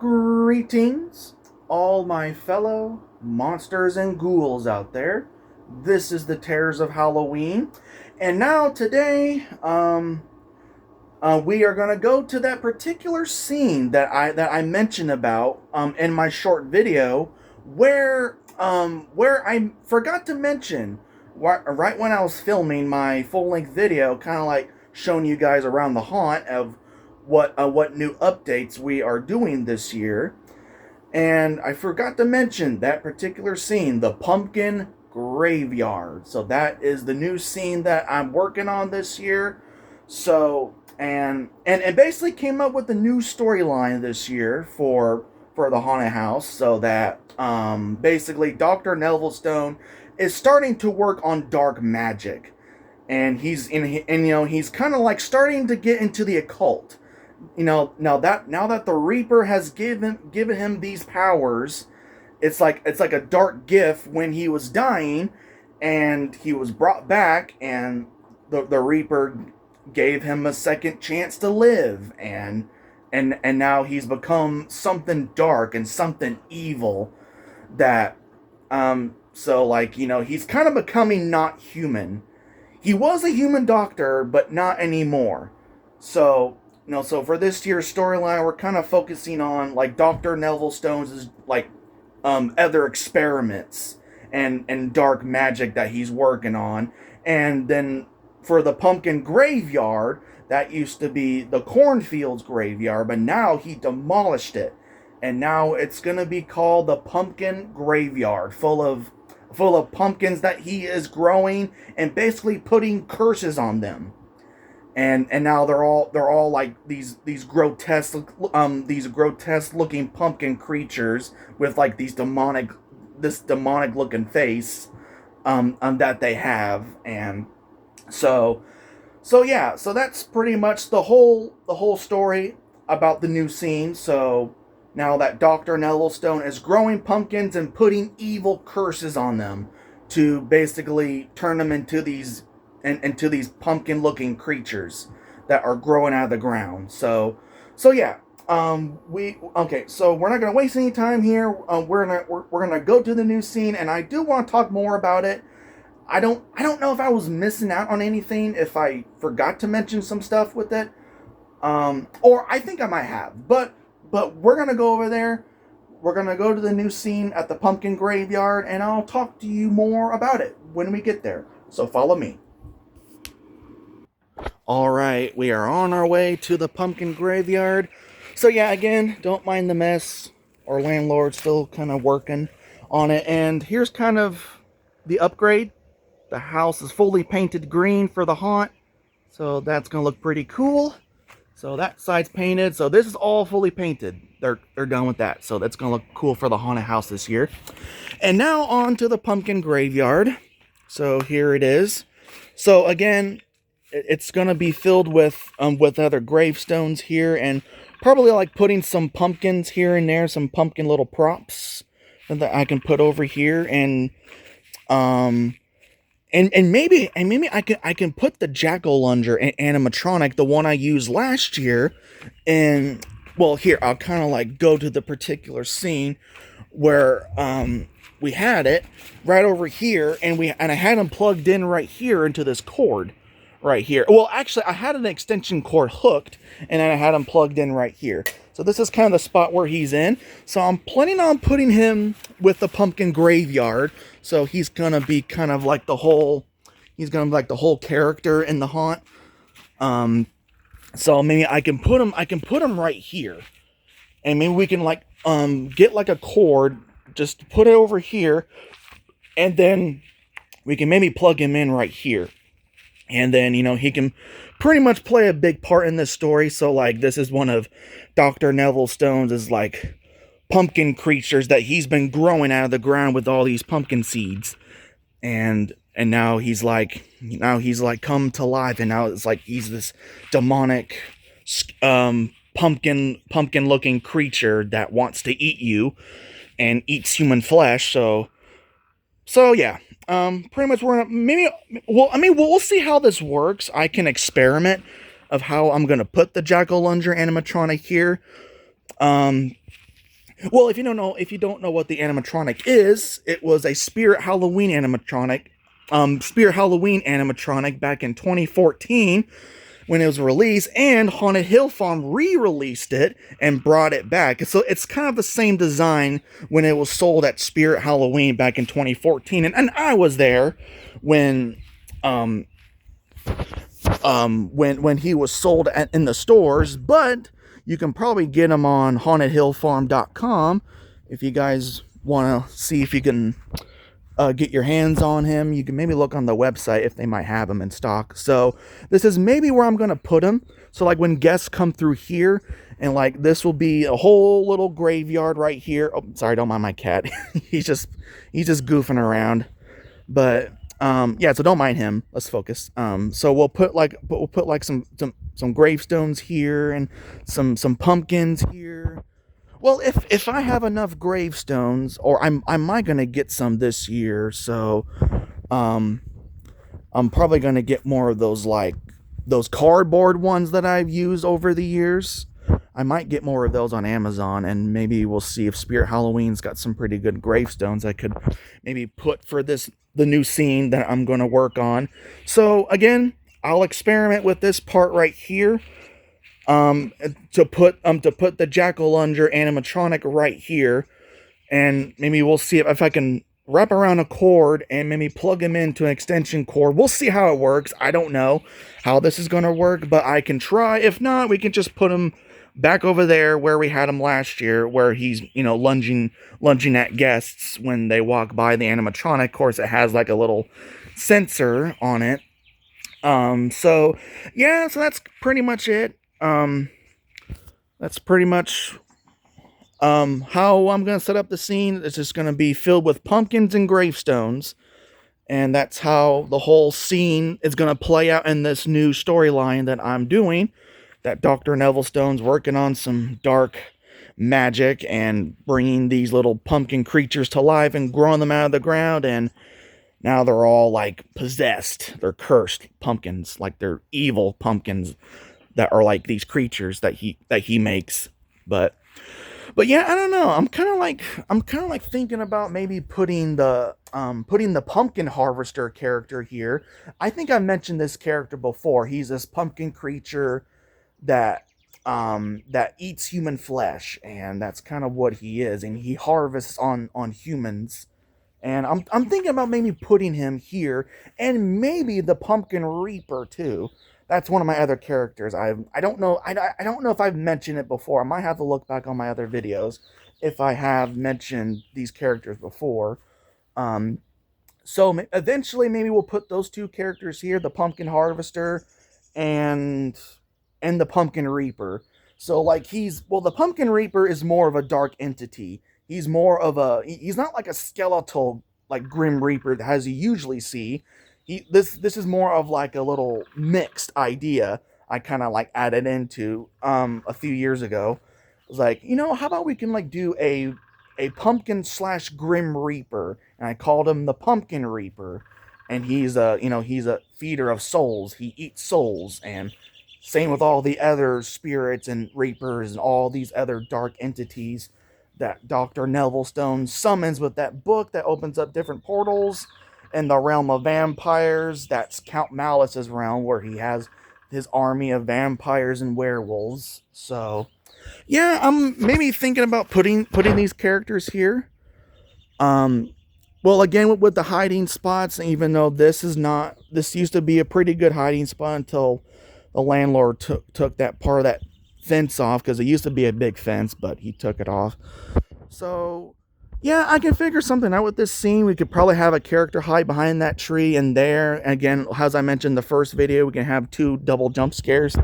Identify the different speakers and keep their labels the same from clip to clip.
Speaker 1: Greetings, all my fellow monsters and ghouls out there. This is the Terrors of Halloween, and now today, we are gonna go to that particular scene that I mentioned about in my short video, where I forgot to mention right when I was filming my full length video, kind of like showing you guys around the haunt of what new updates we are doing this year. And I forgot to mention that particular scene, the pumpkin graveyard. So that is the new scene that I'm working on this year. So and basically came up with a new storyline this year for the haunted house. So that basically Dr. Nevillstone is starting to work on dark magic, and he's kind of like starting to get into the occult. Now that the Reaper has given him these powers, it's like a dark gift when he was dying, and he was brought back, and the Reaper gave him a second chance to live, and now he's become something dark and something evil that so like he's kind of becoming not human. He was a human doctor, but not anymore. So for this year's storyline, we're kind of focusing on like Dr. Nevillstones' like other experiments and dark magic that he's working on. And then for the pumpkin graveyard, that used to be the cornfields graveyard, but now he demolished it. And now it's gonna be called the pumpkin graveyard, full of pumpkins that he is growing and basically putting curses on them. And now they're all like these grotesque looking pumpkin creatures with like this demonic looking face that they have. And so yeah, so that's pretty much the whole story about the new scene. So now that Dr. Nevillstone is growing pumpkins and putting evil curses on them to basically turn them into these pumpkin-looking creatures that are growing out of the ground. So yeah. So we're not gonna waste any time here. We're gonna go to the new scene, and I do want to talk more about it. I don't know if I was missing out on anything, if I forgot to mention some stuff with it, or I think I might have. But we're gonna go over there. We're gonna go to the new scene at the pumpkin graveyard, and I'll talk to you more about it when we get there. So follow me. Alright, we are on our way to the pumpkin graveyard. So yeah, again, don't mind the mess. Our landlord's still kind of working on it. And here's kind of the upgrade. The house is fully painted green for the haunt. So that's going to look pretty cool. So that side's painted. So this is all fully painted. They're done with that. So that's going to look cool for the haunted house this year. And now on to the pumpkin graveyard. So here it is. So again, it's gonna be filled with other gravestones here, and probably like putting some pumpkins here and there, some pumpkin little props that I can put over here, and maybe I can put the jack-o'-lantern animatronic, the one I used last year, and well, here I'll kind of like go to the particular scene where we had it right over here, and I had him plugged in right here into this cord. Right here. Well, actually, I had an extension cord hooked, and then I had him plugged in right here. So this is kind of the spot where he's in. So I'm planning on putting him with the pumpkin graveyard. So he's gonna be kind of like the whole character in the haunt. So maybe I can put him right here, and maybe we can like get like a cord, just put it over here, and then we can maybe plug him in right here. And then, he can pretty much play a big part in this story. So, like, this is one of Dr. Nevillstone's, like, pumpkin creatures that he's been growing out of the ground with all these pumpkin seeds. And now he's like come to life. And now it's like he's this demonic, pumpkin-looking creature that wants to eat you and eats human flesh. So yeah. Pretty much we're gonna we'll see how this works. I can experiment of how I'm gonna put the jack-o'-lantern animatronic here. Well, if you don't know what the animatronic is, it was a Spirit Halloween animatronic. Spirit Halloween animatronic back in 2014 when it was released, and Haunted Hill Farm re-released it and brought it back. So it's kind of the same design when it was sold at Spirit Halloween back in 2014, and I was there when when he was sold in the stores, but you can probably get him on hauntedhillfarm.com if you guys want to see if you can get your hands on him. You can maybe look on the website if they might have him in stock. So this is maybe where I'm going to put him. So like when guests come through here, and like this will be a whole little graveyard right here. Oh, sorry, don't mind my cat. he's just goofing around. But yeah, so don't mind him. Let's focus. So we'll put like some gravestones here and some pumpkins here. Well, if I have enough gravestones, or I might gonna get some this year, so I'm probably gonna get more of those, like those cardboard ones that I've used over the years. I might get more of those on Amazon, and maybe we'll see if Spirit Halloween's got some pretty good gravestones I could maybe put for the new scene that I'm gonna work on. So again, I'll experiment with this part right here. To put the Jack-o'-lantern animatronic right here, and maybe we'll see if I can wrap around a cord and maybe plug him into an extension cord. We'll see how it works. I don't know how this is going to work, but I can try. If not, we can just put him back over there where we had him last year, where he's, lunging at guests when they walk by the animatronic. Of course, it has like a little sensor on it. So yeah, so that's pretty much it. That's pretty much how I'm going to set up the scene. It's just going to be filled with pumpkins and gravestones, and that's how the whole scene is going to play out in this new storyline that I'm doing, that Dr. Nevillstone's working on some dark magic and bringing these little pumpkin creatures to life and growing them out of the ground, and now they're all like possessed. They're cursed pumpkins, like they're evil pumpkins that are like these creatures that he makes. But yeah, I don't know. I'm kind of like thinking about maybe putting the pumpkin harvester character here. I think I mentioned this character before. He's this pumpkin creature that eats human flesh, and that's kind of what he is, and he harvests on humans. And I'm thinking about maybe putting him here, and maybe the pumpkin reaper too. That's one of my other characters. I don't know if I've mentioned it before. I might have to look back on my other videos if I have mentioned these characters before. So eventually maybe we'll put those two characters here, the pumpkin harvester and the pumpkin reaper. So like the pumpkin reaper is more of a dark entity. He's not like a skeletal like grim reaper as you usually see. This is more of like a little mixed idea I kind of like added into a few years ago. It was like, how about we can like do a pumpkin / grim reaper, and I called him the pumpkin reaper, and he's a feeder of souls. He eats souls, and same with all the other spirits and reapers and all these other dark entities that Dr. Nevillstone summons with that book that opens up different portals in the realm of vampires. That's Count Malice's realm, where he has his army of vampires and werewolves. So yeah, I'm maybe thinking about putting these characters here. Well, again, with the hiding spots, even though this used to be a pretty good hiding spot until the landlord took that part of that fence off, because it used to be a big fence, but he took it off. So yeah, I can figure something out with this scene. We could probably have a character hide behind that tree, and there, again, as I mentioned in the first video, we can have 2 double jump scares.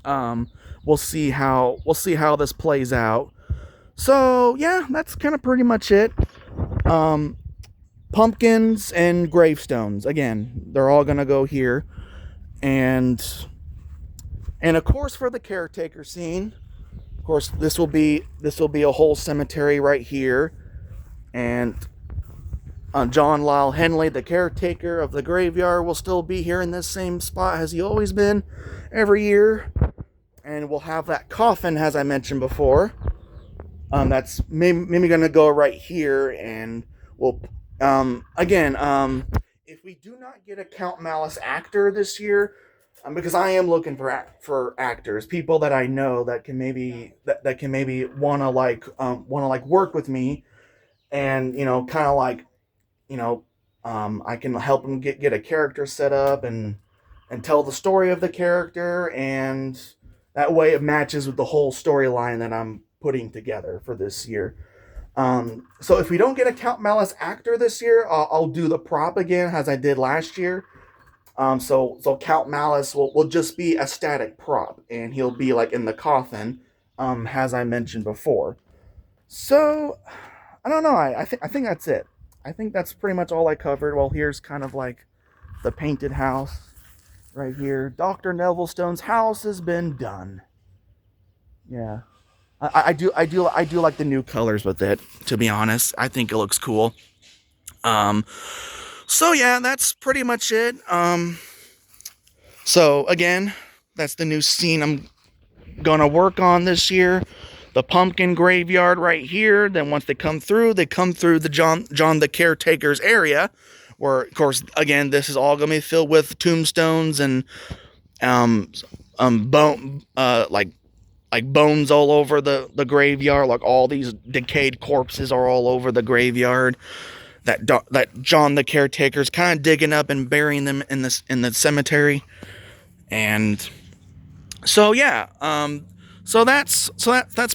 Speaker 1: We'll see how this plays out. So yeah, that's kind of pretty much it. Pumpkins and gravestones. Again, they're all gonna go here, and of course for the caretaker scene, of course this will be a whole cemetery right here. And John Lyle Henley, the caretaker of the graveyard, will still be here in this same spot as he always been every year. And we'll have that coffin, as I mentioned before. That's maybe gonna go right here, and we'll again if we do not get a Count Malice actor this year, because I am looking for actors, people that I know that can maybe wanna like work with me, and kind of like you know I can help them get a character set up and tell the story of the character, and that way it matches with the whole storyline that I'm putting together for this year. So if we don't get a Count Malice actor this year, I'll do the prop again as I did last year. So Count Malice will just be a static prop, and he'll be like in the coffin, as I mentioned before. So I don't know. I think that's it. I think that's pretty much all I covered. Well, here's kind of like the painted house right here. Dr. Nevillstone's house has been done. Yeah. I do like the new colors with it, to be honest. I think it looks cool. Um so yeah, that's pretty much it. So again, that's the new scene I'm gonna work on this year. The pumpkin graveyard right here. Then once they come through the John the Caretaker's area, where of course again this is all gonna be filled with tombstones and um bone like bones all over the graveyard. Like all these decayed corpses are all over the graveyard. That John the Caretaker's kind of digging up and burying them in the cemetery. And so yeah, that's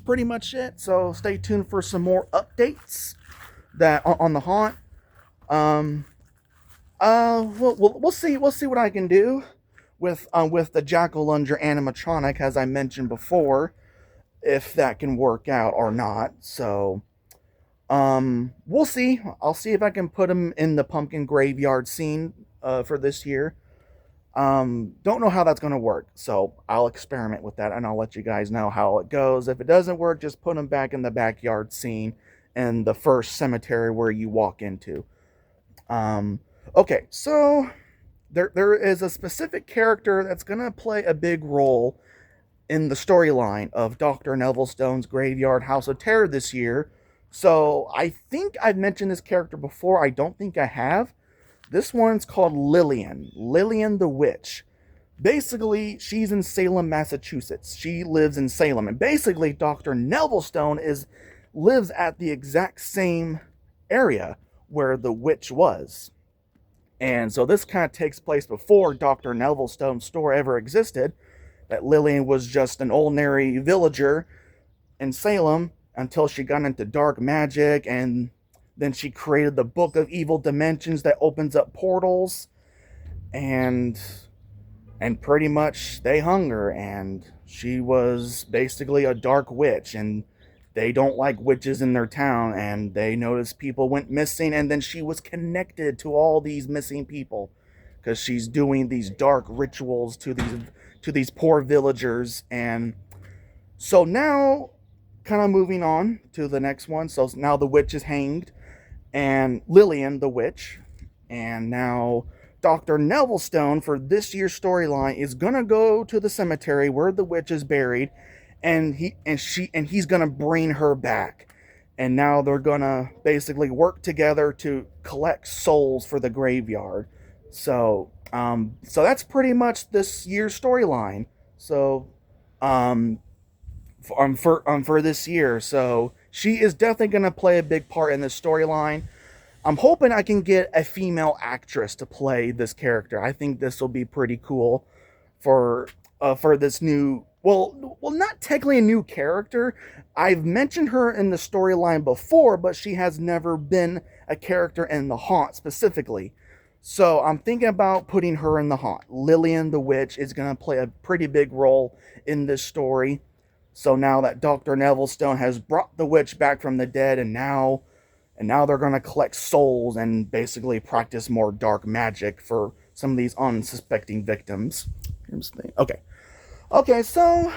Speaker 1: pretty much it. So stay tuned for some more updates that on the haunt. Um, we'll see what I can do with the Jack-o'-lantern animatronic, as I mentioned before, if that can work out or not. So we'll see. I'll see if I can put him in the pumpkin graveyard scene for this year. Don't know how that's going to work, so I'll experiment with that and I'll let you guys know how it goes. If it doesn't work, just put them back in the backyard scene in the first cemetery where you walk into. Um, okay, so there is a specific character that's going to play a big role in the storyline of Dr. Nevillestone's Graveyard House of Terror this year. So I think I've mentioned this character before. I don't think I have. This one's called Lillian the Witch. Basically, she's in Salem, Massachusetts. She lives in Salem. And basically, Dr. Nevillstone lives at the exact same area where the witch was. And so this kind of takes place before Dr. Nevillestone's store ever existed. That Lillian was just an ordinary villager in Salem until she got into dark magic, and then she created the Book of Evil Dimensions that opens up portals, and pretty much they hung her, and she was basically a dark witch, and they don't like witches in their town, and they noticed people went missing, and then she was connected to all these missing people because she's doing these dark rituals to these poor villagers. And so now, kind of moving on to the next one. So now the witch is hanged, and Lillian the witch, and now Dr. Nevillstone for this year's storyline is gonna go to the cemetery where the witch is buried, and he's gonna bring her back. And now they're gonna basically work together to collect souls for the graveyard. So that's pretty much this year's storyline. So for this year. So she is definitely going to play a big part in this storyline. I'm hoping I can get a female actress to play this character. I think this will be pretty cool for this new, well, not technically a new character. I've mentioned her in the storyline before, but she has never been a character in the haunt specifically. So I'm thinking about putting her in the haunt. Lillian the witch is going to play a pretty big role in this story. So now that Dr. Nevillstone has brought the witch back from the dead, and now they're going to collect souls and basically practice more dark magic for some of these unsuspecting victims. Okay. Okay, so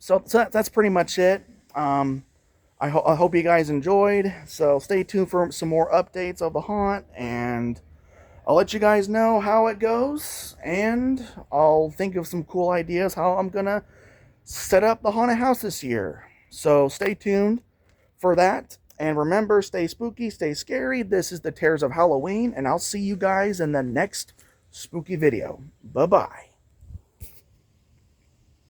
Speaker 1: that's pretty much it. I hope you guys enjoyed. So stay tuned for some more updates of the haunt, and I'll let you guys know how it goes, and I'll think of some cool ideas how I'm gonna set up the haunted house this year. So stay tuned for that. And remember, stay spooky, stay scary. This is the Terrors of Halloween, and I'll see you guys in the next spooky video. Bye-bye.